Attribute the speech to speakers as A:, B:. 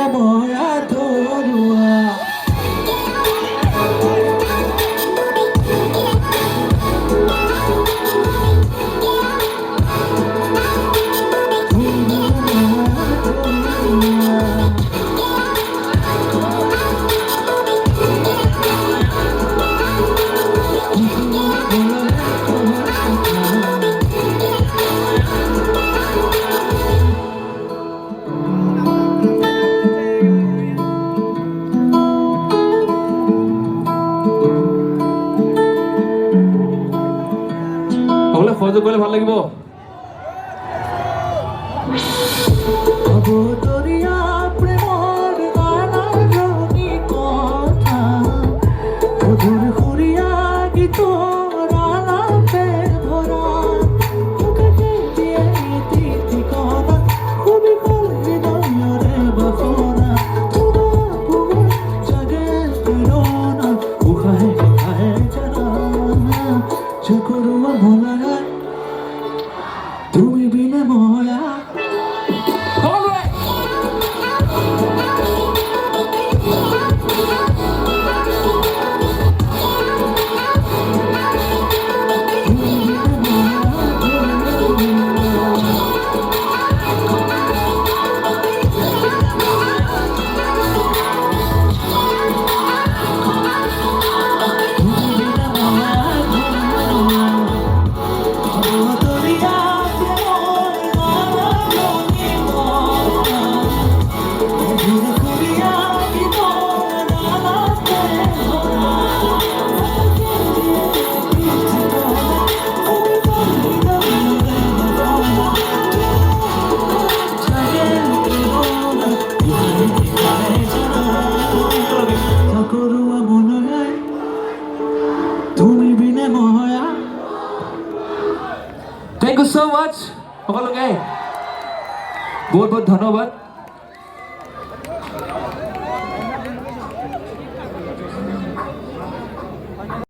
A: বিনা ময়া ধৰুৱা
B: সকলোৱে সহযোগ কৰিলে ভাল লাগিব।
A: অবতৰীয়া প্ৰেমৰ নানাজনী কথা মধুৰ সুৰীয়া গীতৰ আলাপে ভৰা কাটি দিয়ে ঠিকনা খুবি হৃদয়ৰে বাসনা তোমাৰ জাগে প্ৰেৰণা উশাহে উশাহে জানা চকুৰুৱা ভোলা তুমি বিনে ময়া
B: Thank you so much সকলোকে বহুত বহুত ধন্যবাদ।